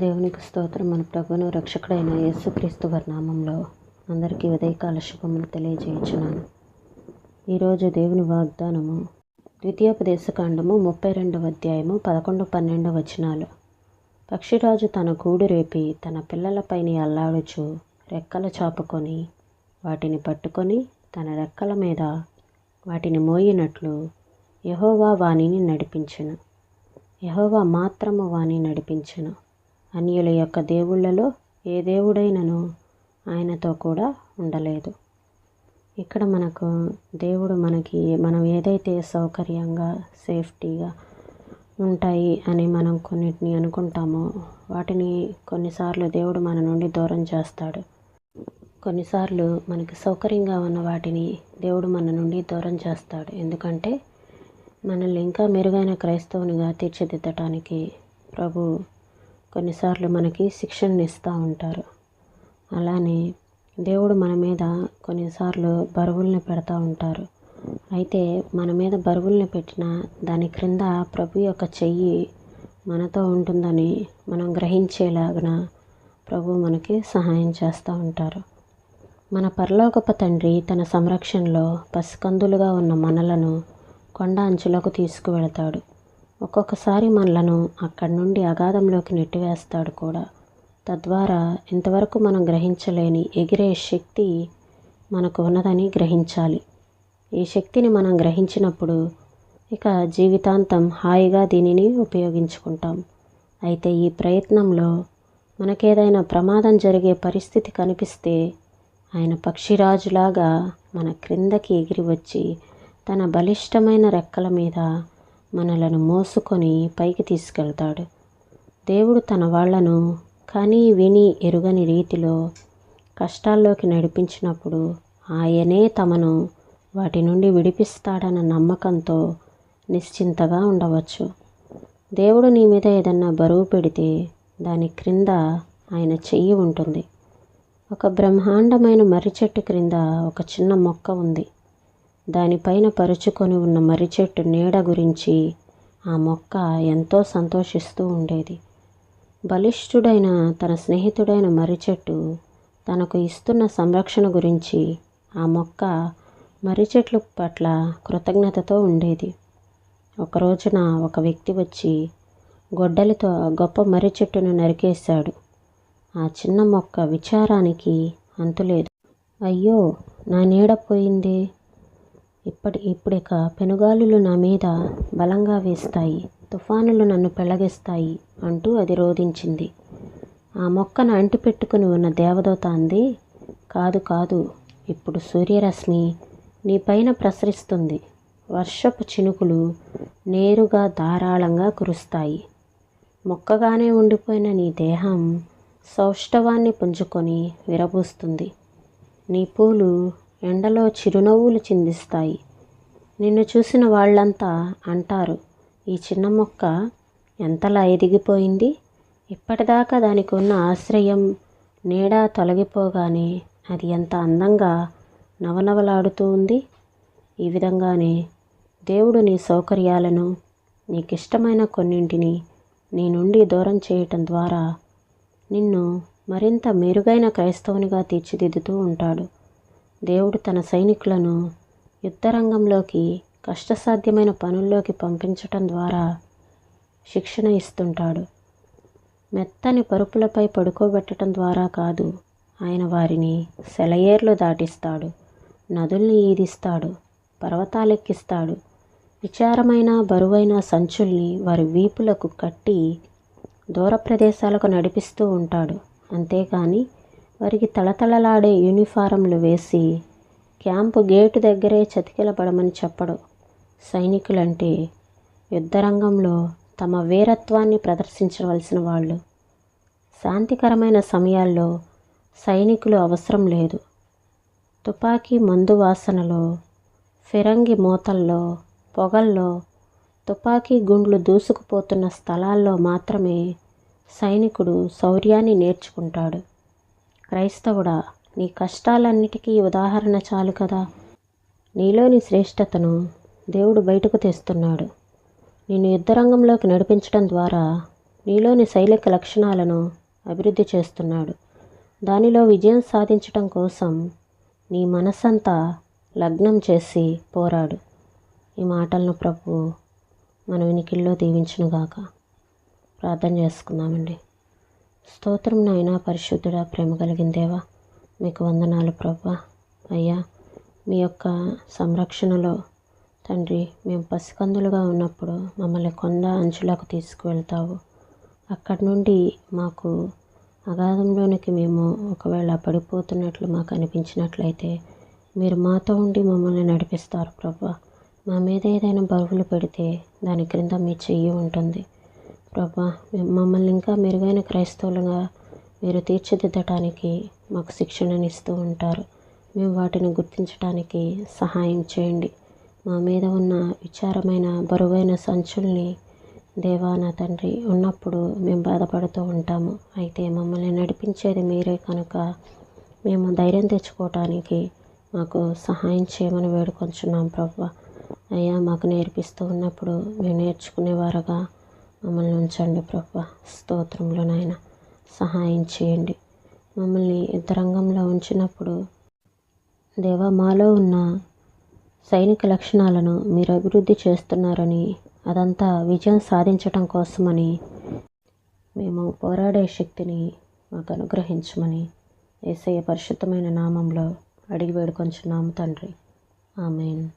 దేవునికి స్తోత్రం. మన ప్రభువును రక్షకుడైన యేసుక్రీస్తు వారి నామంలో అందరికీ ఉదయకాల శుభములు తెలియజేయుచున్నాను. ఈరోజు దేవుని వాగ్దానము ద్వితీయోపదేశకాండము 32వ అధ్యాయము 11-12 వచనాలు. పక్షిరాజు తన గూడు రేపి తన పిల్లలపైన అల్లాడుచు రెక్కలు చాపుకొని వాటిని పట్టుకొని తన రెక్కల మీద వాటిని మోయినట్లు యెహోవా వానిని నడిపించెను. యెహోవా మాత్రము వాని నడిపించెను. అన్యుల యొక్క దేవుళ్ళలో ఏ దేవుడైనను ఆయనతో కూడా ఉండలేదు. ఇక్కడ మనకు దేవుడు మనం ఏదైతే సౌకర్యంగా సేఫ్టీగా ఉంటాయి అని మనం కొన్నిటిని అనుకుంటామో వాటిని కొన్నిసార్లు దేవుడు మన నుండి దూరం చేస్తాడు. కొన్నిసార్లు మనకి సౌకర్యంగా ఉన్న వాటిని దేవుడు మన నుండి దూరం చేస్తాడు. ఎందుకంటే మనల్ని ఇంకా మెరుగైన క్రైస్తవునిగా తీర్చిదిద్దటానికి ప్రభు కొన్నిసార్లు మనకి శిక్షణ ఇస్తూ ఉంటారు. అలానే దేవుడు మన మీద కొన్నిసార్లు బరువుల్ని పెడతా ఉంటారు. అయితే మన మీద బరువుల్ని పెట్టిన దాని క్రింద ప్రభు యొక్క చెయ్యి మనతో ఉంటుందని మనం గ్రహించేలాగా ప్రభు మనకి సహాయం చేస్తూ ఉంటారు. మన పరలోకపు తండ్రి తన సంరక్షణలో పసికందులుగా ఉన్న మనలను కొండ అంచులకు తీసుకువెళతాడు. ఒక్కొక్కసారి మనలను అక్కడి నుండి అగాధంలోకి నెట్టివేస్తాడు కూడా. తద్వారా ఇంతవరకు మనం గ్రహించలేని ఎగిరే శక్తి మనకు ఉన్నదని గ్రహించాలి. ఈ శక్తిని మనం గ్రహించినప్పుడు ఇక జీవితాంతం హాయిగా దీనిని ఉపయోగించుకుంటాం. అయితే ఈ ప్రయత్నంలో మనకేదైనా ప్రమాదం జరిగే పరిస్థితి కనిపిస్తే ఆయన పక్షిరాజులాగా మన క్రిందకి ఎగిరి వచ్చి తన బలిష్టమైన రెక్కల మీద మనలను మోసుకొని పైకి తీసుకెళ్తాడు. దేవుడు తన వాళ్లను కని విని ఎరుగని రీతిలో కష్టాల్లోకి నడిపించినప్పుడు ఆయనే తమను వాటి నుండి విడిపిస్తాడన్న నమ్మకంతో నిశ్చింతగా ఉండవచ్చు. దేవుడు నీ మీద ఏదన్నా బరువు పెడితే దాని క్రింద ఆయన చెయ్యి ఉంటుంది. ఒక బ్రహ్మాండమైన మర్రి చెట్టు క్రింద ఒక చిన్న మొక్క ఉంది. దానిపైన పరుచుకొని ఉన్న మర్రి చెట్టు నీడ గురించి ఆ మొక్క ఎంతో సంతోషిస్తూ ఉండేది. బలిష్ఠుడైన తన స్నేహితుడైన మర్రి చెట్టు తనకు ఇస్తున్న సంరక్షణ గురించి ఆ మొక్క మర్రి చెట్ల పట్ల కృతజ్ఞతతో ఉండేది. ఒక రోజున ఒక వ్యక్తి వచ్చి గొడ్డలితో గొప్ప మర్రి చెట్టును నరికేశాడు. ఆ చిన్న మొక్క విచారానికి అంతులేదు. అయ్యో, నా నీడ పోయిందే, ఇప్పుడిక పెనుగాలులు నా మీద బలంగా వేస్తాయి, తుఫానులు నన్ను పెళ్లగిస్తాయి అంటూ అది రోధించింది. ఆ మొక్కను అంటిపెట్టుకుని ఉన్న దేవదూత అంది, కాదు కాదు, ఇప్పుడు సూర్యరశ్మి నీ పైన ప్రసరిస్తుంది. వర్షపు చినుకులు నేరుగా ధారాళంగా కురుస్తాయి. మొక్కగానే ఉండిపోయిన నీ దేహం సౌష్ఠవాన్ని పుంజుకొని విరబూస్తుంది. నీ పూలు ఎండలో చిరునవ్వులు చిందిస్తాయి. నిన్ను చూసిన వాళ్ళంతా అంటారు, ఈ చిన్న మొక్క ఎంతలా ఎదిగిపోయింది. ఇప్పటిదాకా దానికి ఉన్న ఆశ్రయం నీడ తొలగిపోగానే అది ఎంత అందంగా నవనవలాడుతూ ఉంది. ఈ విధంగానే దేవుడు నీ సౌకర్యాలను నీకిష్టమైన కొన్నింటిని నీ నుండి దూరం చేయటం ద్వారా నిన్ను మరింత మెరుగైన క్రైస్తవునిగా తీర్చిదిద్దుతూ ఉంటాడు. దేవుడు తన సైనికులను యుద్ధరంగంలోకి కష్టసాధ్యమైన పనుల్లోకి పంపించటం ద్వారా శిక్షణ ఇస్తుంటాడు. మెత్తని పరుపులపై పడుకోబెట్టడం ద్వారా కాదు, ఆయన వారిని సెలయేర్లు దాటిస్తాడు, నదుల్ని ఈదిస్తాడు, పర్వతాలెక్కిస్తాడు. విచారమైన బరువైన సంచుల్ని వారి వీపులకు కట్టి దూర ప్రదేశాలకు నడిపిస్తూ ఉంటాడు. అంతేకాని వారికి తళతళలాడే యూనిఫారంలు వేసి క్యాంపు గేటు దగ్గరే చతికిలబడమని చెప్పడు. సైనికులంటే యుద్ధరంగంలో తమ వీరత్వాన్ని ప్రదర్శించవలసిన వాళ్ళు. శాంతికరమైన సమయాల్లో సైనికులు అవసరం లేదు. తుపాకీ మందు వాసనలో, ఫిరంగి మూతల్లో, పొగల్లో, తుపాకీ గుండ్లు దూసుకుపోతున్న స్థలాల్లో మాత్రమే సైనికుడు శౌర్యాన్ని నేర్చుకుంటాడు. క్రైస్తవుడా, నీ కష్టాలన్నిటికీ ఉదాహరణ చాలు కదా. నీలోని శ్రేష్టతను దేవుడు బయటకు తెస్తున్నాడు. నిన్ను యుద్ధరంగంలోకి నడిపించడం ద్వారా నీలోని సైనిక లక్షణాలను అభివృద్ధి చేస్తున్నాడు. దానిలో విజయం సాధించటం కోసం నీ మనసంతా లగ్నం చేసి పోరాడు. ఈ మాటలను ప్రభు మన వినికిల్లో దీవించునుగాక. ప్రార్థన చేసుకుందామండి. స్తోత్రం నాయనా, పరిశుద్ధుడా, ప్రేమ కలిగిన దేవా, మీకు వందనాలు ప్రభా. అయ్యా, మీ యొక్క సంరక్షణలో తండ్రి, మేము పసికందులుగా ఉన్నప్పుడు మమ్మల్ని కొండ అంచులకు తీసుకువెళ్తావు. అక్కడి నుండి మాకు అగాధంలోనికి మేము ఒకవేళ పడిపోతున్నట్లు మాకు అనిపించినట్లయితే మీరు మాతో ఉండి మమ్మల్ని నడిపిస్తారు ప్రభా. మా మీద ఏదైనా బరువులు పెడితే దాని క్రింద మీ చెయ్యి ఉంటుంది ప్రభా. మమ్మల్ని ఇంకా మెరుగైన క్రైస్తవులుగా మీరు తీర్చిదిద్దటానికి మాకు శిక్షణనిస్తూ ఉంటారు. మేము వాటిని గుర్తించడానికి సహాయం చేయండి. మా మీద ఉన్న విచారమైన బరువైన సంచుల్ని దేవా నా తండ్రి ఉన్నప్పుడు మేము బాధపడుతూ ఉంటాము. అయితే మమ్మల్ని నడిపించేది మీరే కనుక మేము ధైర్యం తెచ్చుకోవటానికి మాకు సహాయం చేయమని వేడుకొంచున్నాం ప్రభా. అయ్యా, మాకు నేర్పిస్తూ ఉన్నప్పుడు మేము నేర్చుకునేవారుగా మమ్మల్ని ఉంచండి ప్రభా. స్తోత్రంలో నాయన సహాయం చేయండి. మమ్మల్ని యుద్ధరంగంలో ఉంచినప్పుడు దేవా, మాలో ఉన్న సైనిక లక్షణాలను మీరు అభివృద్ధి చేస్తున్నారని, అదంతా విజయం సాధించటం కోసమని మేము పోరాడే శక్తిని మాకు అనుగ్రహించమని యేసయ్య పరిశుద్ధమైన నామంలో అడిగి వేడుకొంచున్నాము తండ్రి. ఆమేన్.